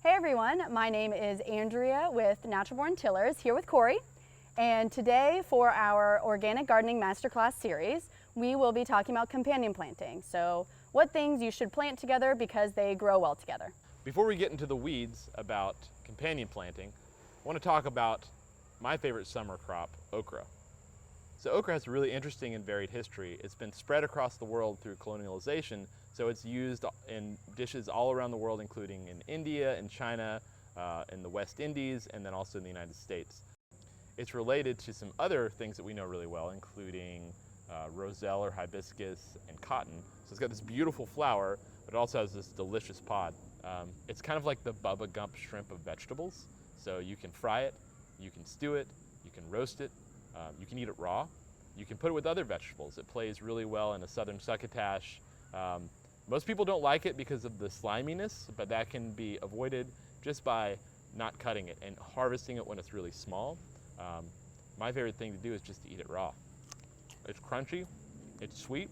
Hey everyone, my name is Andrea with Natural Born Tillers, here with Corey. And today for our Organic Gardening Masterclass series, we will be talking about companion planting. So what things you should plant together because they grow well together. Before we get into the weeds about companion planting, I want to talk about my favorite summer crop, okra. So okra has a really interesting and varied history. It's been spread across the world through colonialization, so it's used in dishes all around the world, including in India and China, in the West Indies, and then also in the United States. It's related to some other things that we know really well, including roselle or hibiscus and cotton. So it's got this beautiful flower, but it also has this delicious pod. It's kind of like the Bubba Gump shrimp of vegetables. So you can fry it, you can stew it, you can roast it, you can eat it raw. You can put it with other vegetables. It plays really well in a southern succotash. Most people don't like it because of the sliminess, but that can be avoided just by not cutting it and harvesting it when it's really small. My favorite thing to do is just to eat it raw. It's crunchy, it's sweet,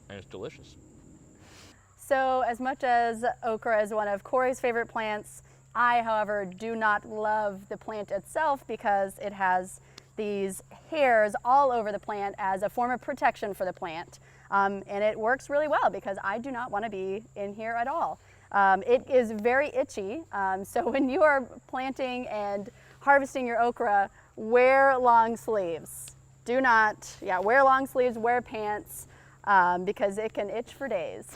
and it's delicious. So as much as okra is one of Corey's favorite plants, I, however, do not love the plant itself because it has these hairs all over the plant as a form of protection for the plant. And it works really well because I do not want to be in here at all. It is very itchy, so when you are planting and harvesting your okra, wear long sleeves. Do not, wear long sleeves, wear pants, because it can itch for days.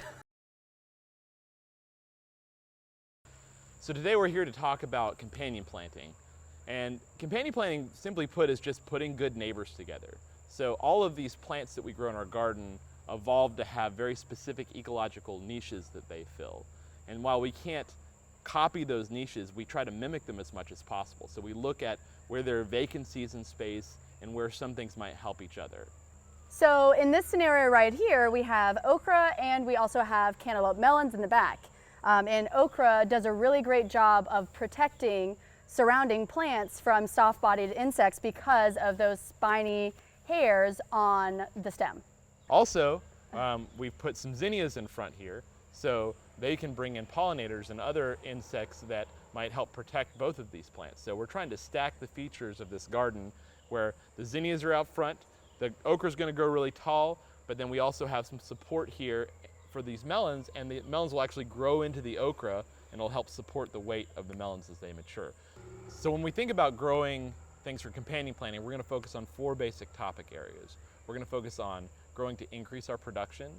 So today we're here to talk about companion planting. And companion planting, simply put, is just putting good neighbors together. So all of these plants that we grow in our garden evolved to have very specific ecological niches that they fill. And while we can't copy those niches, we try to mimic them as much as possible. So we look at where there are vacancies in space and where some things might help each other. So in this scenario right here, we have okra and we also have cantaloupe melons in the back. And okra does a really great job of protecting surrounding plants from soft-bodied insects because of those spiny hairs on the stem. Also, we've put some zinnias in front here, so they can bring in pollinators and other insects that might help protect both of these plants. So we're trying to stack the features of this garden where the zinnias are out front, the okra is going to grow really tall, but then we also have some support here for these melons, and the melons will actually grow into the okra and it'll help support the weight of the melons as they mature. So when we think about growing things for companion planting, we're going to focus on 4 basic topic areas. We're going to focus on growing to increase our production.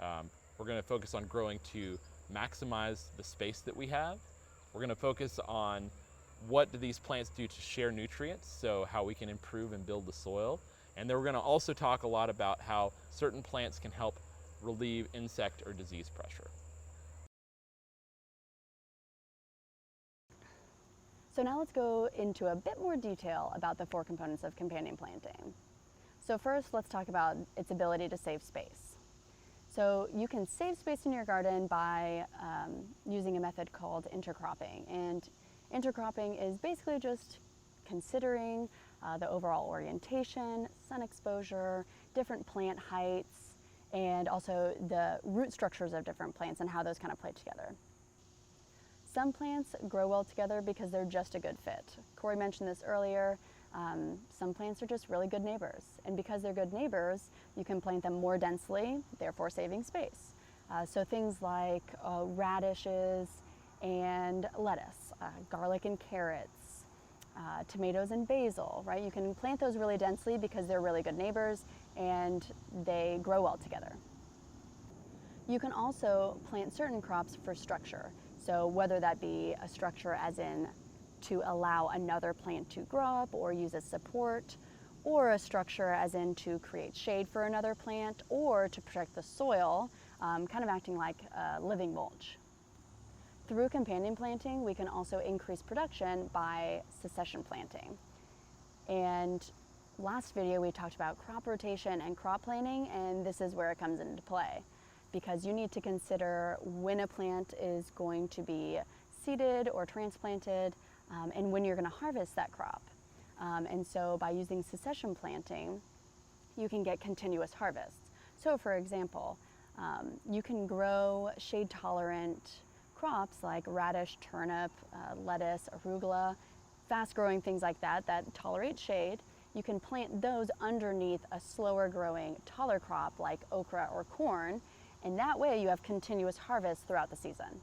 We're going to focus on growing to maximize the space that we have. We're going to focus on what do these plants do to share nutrients, so how we can improve and build the soil. And then we're going to also talk a lot about how certain plants can help relieve insect or disease pressure. So now let's go into a bit more detail about the 4 components of companion planting. So first, let's talk about its ability to save space. So you can save space in your garden by using a method called intercropping. And intercropping is basically just considering the overall orientation, sun exposure, different plant heights, and also the root structures of different plants and how those kind of play together. Some plants grow well together because they're just a good fit. Corey mentioned this earlier. Some plants are just really good neighbors. And because they're good neighbors, you can plant them more densely, therefore saving space. So things like radishes and lettuce, garlic and carrots, tomatoes and basil, right? You can plant those really densely because they're really good neighbors and they grow well together. You can also plant certain crops for structure. So whether that be a structure as in to allow another plant to grow up or use as support, or a structure as in to create shade for another plant or to protect the soil, kind of acting like living mulch. Through companion planting, we can also increase production by succession planting. And last video we talked about crop rotation and crop planting, and this is where it comes into play, because you need to consider when a plant is going to be seeded or transplanted and when you're going to harvest that crop. And so by using succession planting, you can get continuous harvests. So for example, you can grow shade tolerant crops like radish, turnip, lettuce, arugula, fast-growing things like that that tolerate shade, you can plant those underneath a slower growing, taller crop like okra or corn, and that way you have continuous harvest throughout the season.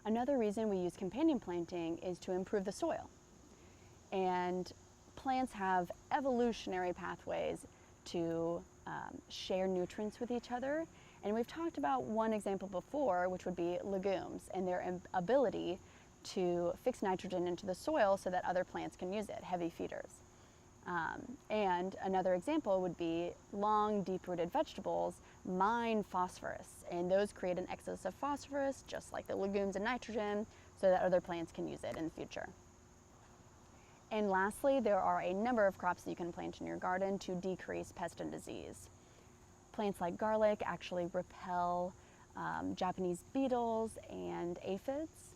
Another reason we use companion planting is to improve the soil. And plants have evolutionary pathways to share nutrients with each other. And we've talked about one example before, which would be legumes and their ability to fix nitrogen into the soil so that other plants can use it, heavy feeders. And another example would be long, deep-rooted vegetables mine phosphorus, and those create an excess of phosphorus, just like the legumes and nitrogen, so that other plants can use it in the future. And lastly, there are a number of crops that you can plant in your garden to decrease pest and disease. Plants like garlic actually repel Japanese beetles and aphids.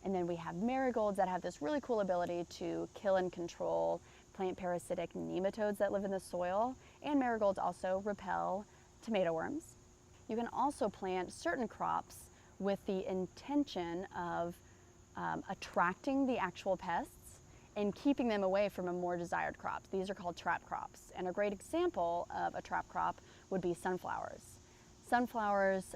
And then we have marigolds that have this really cool ability to kill and control plant parasitic nematodes that live in the soil. And marigolds also repel tomato worms. You can also plant certain crops with the intention of attracting the actual pests and keeping them away from a more desired crop. These are called trap crops. And a great example of a trap crop would be sunflowers. Sunflowers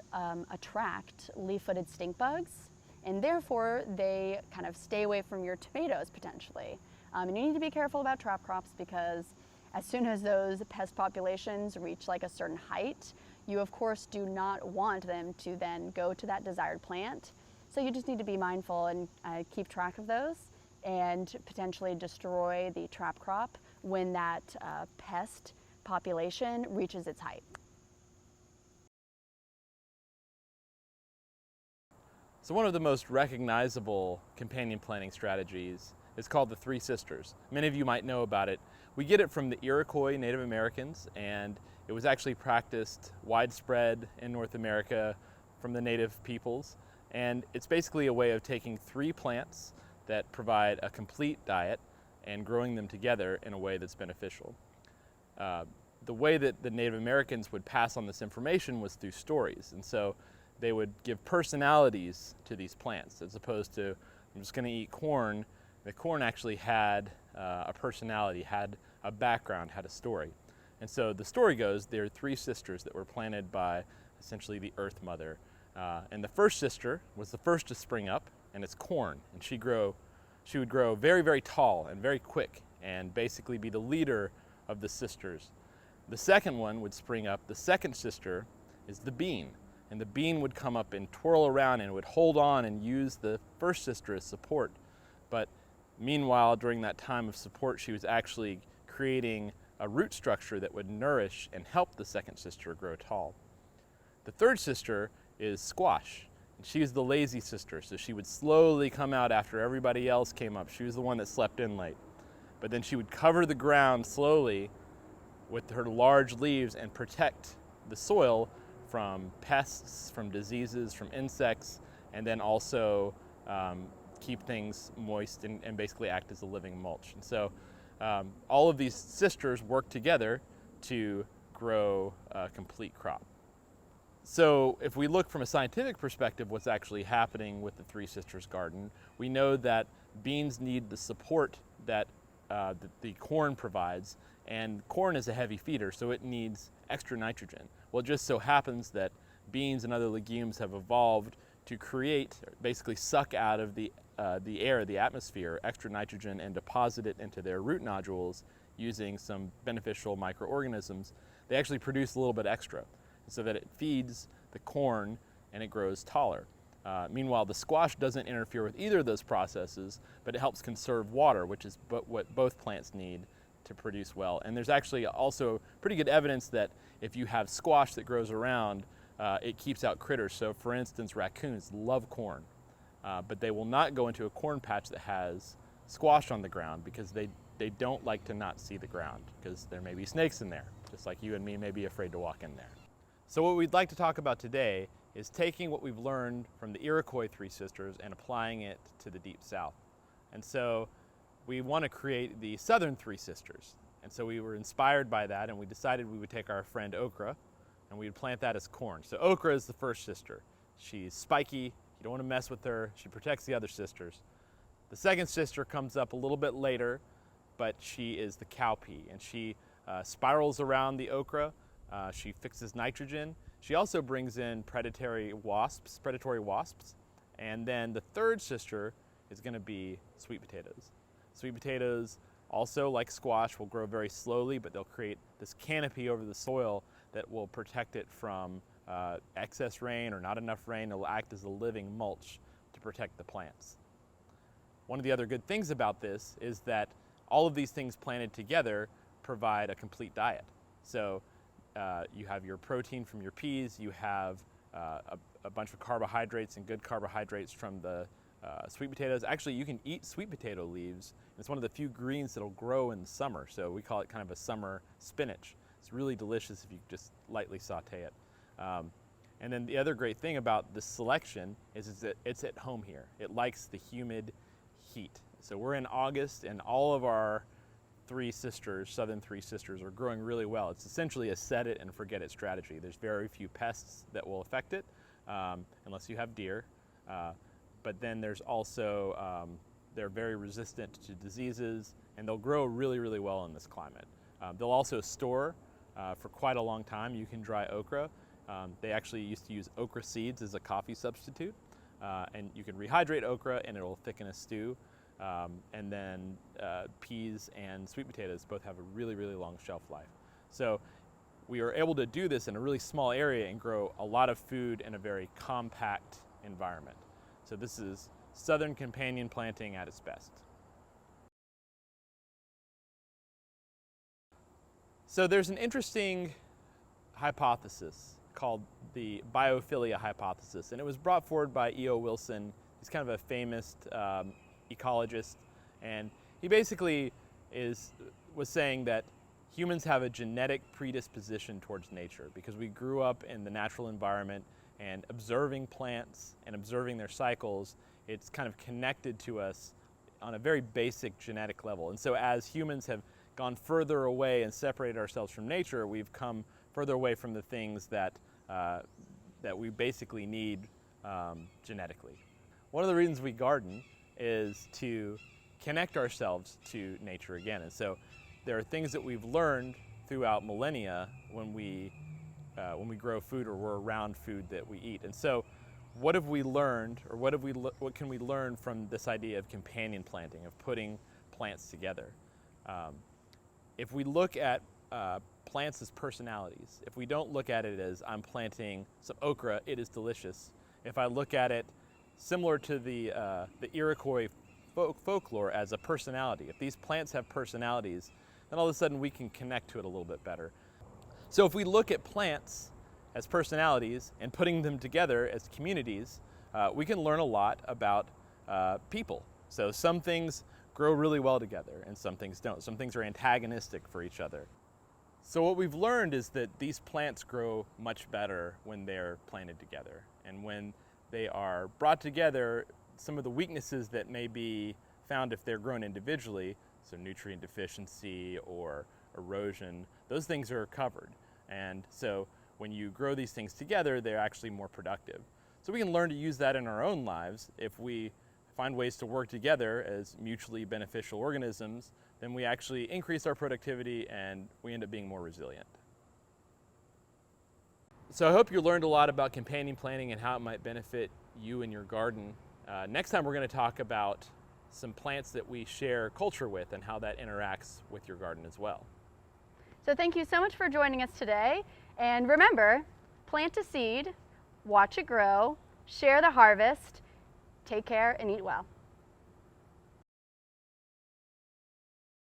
attract leaf-footed stink bugs, and therefore they kind of stay away from your tomatoes potentially. And you need to be careful about trap crops because as soon as those pest populations reach like a certain height, you of course do not want them to then go to that desired plant. So you just need to be mindful and keep track of those and potentially destroy the trap crop when that pest population reaches its height. So one of the most recognizable companion planting strategies is called the Three Sisters. Many of you might know about it. We get it from the Iroquois Native Americans, and it was actually practiced widespread in North America from the native peoples. And it's basically a way of taking three plants that provide a complete diet and growing them together in a way that's beneficial. The way that the Native Americans would pass on this information was through stories. And so they would give personalities to these plants as opposed to, I'm just gonna eat corn. The corn actually had a personality, had a background, had a story. And so the story goes, there are three sisters that were planted by essentially the Earth Mother. And the first sister was the first to spring up, and it's corn. And she would grow very, very tall and very quick and basically be the leader of the sisters. The second one would spring up. The second sister is the bean. And the bean would come up and twirl around and would hold on and use the first sister as support. But meanwhile, during that time of support, she was actually creating a root structure that would nourish and help the second sister grow tall. The third sister is squash. And she was the lazy sister, so she would slowly come out after everybody else came up. She was the one that slept in late. But then she would cover the ground slowly with her large leaves and protect the soil from pests, from diseases, from insects, and then also keep things moist and basically act as a living mulch. And so all of these sisters work together to grow a complete crop. So if we look from a scientific perspective, what's actually happening with the Three Sisters garden, we know that beans need the support that the corn provides, and corn is a heavy feeder, so it needs extra nitrogen. Well, it just so happens that beans and other legumes have evolved to create, basically suck out of the air, the atmosphere, extra nitrogen and deposit it into their root nodules using some beneficial microorganisms. They actually produce a little bit extra, so that it feeds the corn and it grows taller. Meanwhile, the squash doesn't interfere with either of those processes, but it helps conserve water, which is what both plants need to produce well. And there's actually also pretty good evidence that if you have squash that grows around, it keeps out critters. So for instance, raccoons love corn, but they will not go into a corn patch that has squash on the ground because they don't like to not see the ground because there may be snakes in there, just like you and me may be afraid to walk in there. So what we'd like to talk about today is taking what we've learned from the Iroquois Three Sisters and applying it to the Deep South. And so we want to create the Southern Three Sisters. And so we were inspired by that, and we decided we would take our friend okra and we would plant that as corn. So okra is the first sister. She's spiky, you don't want to mess with her, she protects the other sisters. The second sister comes up a little bit later, but she is the cowpea, and she spirals around the okra. She fixes nitrogen. She also brings in predatory wasps. And then the third sister is going to be sweet potatoes. Sweet potatoes, also like squash, will grow very slowly, but they'll create this canopy over the soil that will protect it from excess rain or not enough rain. It will act as a living mulch to protect the plants. One of the other good things about this is that all of these things planted together provide a complete diet. So you have your protein from your peas, you have a bunch of carbohydrates and good carbohydrates from the sweet potatoes. Actually, you can eat sweet potato leaves. It's one of the few greens that'll grow in the summer, so we call it kind of a summer spinach. It's really delicious if you just lightly saute it. And then the other great thing about this selection is that it's at home here. It likes the humid heat. So we're in August, and all of our southern three sisters, are growing really well. It's essentially a set it and forget it strategy. There's very few pests that will affect it, unless you have deer. But then there's also, they're very resistant to diseases, and they'll grow really, really well in this climate. They'll also store for quite a long time. You can dry okra. They actually used to use okra seeds as a coffee substitute. And you can rehydrate okra and it'll thicken a stew. And then peas and sweet potatoes both have a really, really long shelf life. So we are able to do this in a really small area and grow a lot of food in a very compact environment. So this is southern companion planting at its best. So there's an interesting hypothesis called the biophilia hypothesis, and it was brought forward by E.O. Wilson. He's kind of a famous ecologist, and he basically was saying that humans have a genetic predisposition towards nature because we grew up in the natural environment, and observing plants and observing their cycles, it's kind of connected to us on a very basic genetic level. And so as humans have gone further away and separated ourselves from nature, we've come further away from the things that we basically need genetically. One of the reasons we garden is to connect ourselves to nature again. And so there are things that we've learned throughout millennia when we grow food or we're around food that we eat. And so what have we learned, or what can we learn from this idea of companion planting, of putting plants together? If we look at plants as personalities, if we don't look at it as I'm planting some okra, it is delicious. If I look at it similar to the Iroquois folklore as a personality, if these plants have personalities, then all of a sudden we can connect to it a little bit better. So if we look at plants as personalities and putting them together as communities, we can learn a lot about people. So some things grow really well together and some things don't. Some things are antagonistic for each other. So what we've learned is that these plants grow much better when they're planted together. And when they are brought together, some of the weaknesses that may be found if they're grown individually, so nutrient deficiency or erosion, those things are covered. And so when you grow these things together, they're actually more productive. So we can learn to use that in our own lives. If we find ways to work together as mutually beneficial organisms, then we actually increase our productivity and we end up being more resilient. So I hope you learned a lot about companion planting and how it might benefit you in your garden. Next time we're going to talk about some plants that we share culture with and how that interacts with your garden as well. So thank you so much for joining us today. And remember, plant a seed, watch it grow, share the harvest, take care and eat well.